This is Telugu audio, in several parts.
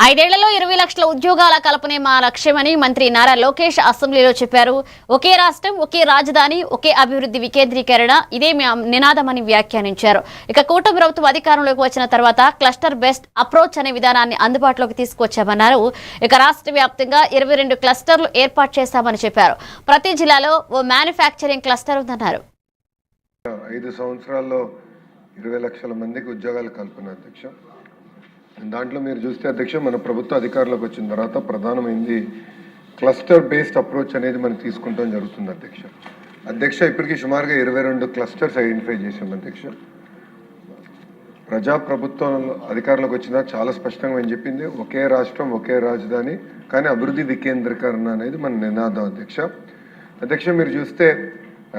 ఐదేళ్లలో 20 లక్షల ఉద్యోగాల కల్పనే మా లక్ష్యమని మంత్రి నారా లోకేష్ అసెంబ్లీలో చెప్పారు. ఒకే రాష్ట్రం, ఒకే రాజధాని, ఒకే అభివృద్ధి వికేంద్రీకరణ ఇదే నినాదమని వ్యాఖ్యానించారు. ఇక కూటమి ప్రభుత్వం అధికారంలోకి వచ్చిన తర్వాత క్లస్టర్ బేస్డ్ అప్రోచ్ అనే విధానాన్ని అందుబాటులోకి తీసుకొచ్చామన్నారు. ఇక రాష్ట్ర వ్యాప్తంగా 22 క్లస్టర్లు ఏర్పాటు చేశామని చెప్పారు. ప్రతి జిల్లాలో ఓ మ్యానుఫ్యాక్చరింగ్ క్లస్టర్ ఉందన్నారు. 5 సంవత్సరాల్లో 20 లక్షల మందికి ఉద్యోగాలు కల్పన అధ్యక్ష. దాంట్లో మీరు చూస్తే అధ్యక్ష, మన ప్రభుత్వ అధికారంలోకి వచ్చిన తర్వాత ప్రధానమైంది క్లస్టర్ బేస్డ్ అప్రోచ్ అనేది మనం తీసుకుంటాం జరుగుతుంది అధ్యక్ష. ఇప్పటికీ సుమారుగా 22 క్లస్టర్స్ ఐడెంటిఫై చేసాం అధ్యక్ష. ప్రజాప్రభుత్వం అధికారంలోకి వచ్చినా చాలా స్పష్టంగా ఏం చెప్పింది, ఒకే రాష్ట్రం, ఒకే రాజధాని, కానీ అభివృద్ధి వికేంద్రీకరణ అనేది మన నినాదం అధ్యక్ష. మీరు చూస్తే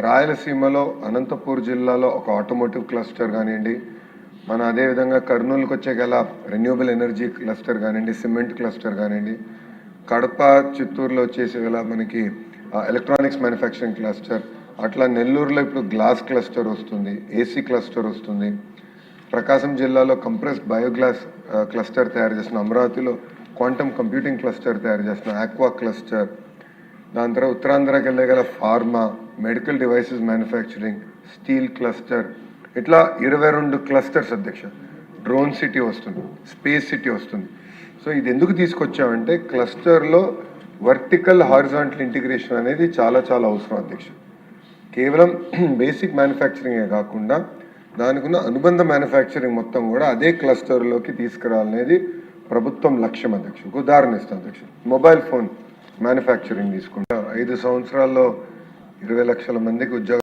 రాయలసీమలో అనంతపూర్ జిల్లాలో ఒక ఆటోమోటివ్ క్లస్టర్ కానివ్వండి, మన అదేవిధంగా కర్నూలుకి వచ్చే గల రెన్యూబుల్ ఎనర్జీ క్లస్టర్ కానివ్వండి, సిమెంట్ క్లస్టర్ కానివ్వండి, కడప చిత్తూరులో వచ్చేసే గల మనకి ఎలక్ట్రానిక్స్ మ్యానుఫ్యాక్చరింగ్ క్లస్టర్, అట్లా నెల్లూరులో ఇప్పుడు గ్లాస్ క్లస్టర్ వస్తుంది, ఏసీ క్లస్టర్ వస్తుంది, ప్రకాశం జిల్లాలో కంప్రెస్డ్ బయోగ్లాస్ క్లస్టర్ తయారు చేస్తున్నాం, అమరావతిలో క్వాంటమ్ కంప్యూటింగ్ క్లస్టర్ తయారు చేస్తున్నాం, ఆక్వా క్లస్టర్, దాని తర్వాత ఉత్తరాంధ్రకి వెళ్ళే గల pharma, medical devices manufacturing, steel cluster, ఇట్లా 22 క్లస్టర్స్ అధ్యక్ష. డ్రోన్ సిటీ వస్తుంది, స్పేస్ సిటీ వస్తుంది. సో ఇది ఎందుకు తీసుకొచ్చామంటే క్లస్టర్లో వర్టికల్ హారిజాంటల్ ఇంటిగ్రేషన్ అనేది చాలా చాలా అవసరం అధ్యక్ష. కేవలం బేసిక్ మ్యానుఫ్యాక్చరింగే కాకుండా దానికి ఉన్న అనుబంధ మ్యానుఫ్యాక్చరింగ్ మొత్తం కూడా అదే క్లస్టర్లోకి తీసుకురావాలనేది ప్రభుత్వం లక్ష్యం అధ్యక్ష. ఒక ఉదాహరణ ఇస్తాను అధ్యక్ష. మొబైల్ ఫోన్ మ్యానుఫ్యాక్చరింగ్ తీసుకుంటా 5 సంవత్సరాల్లో 20 లక్షల మందికి ఉద్యోగం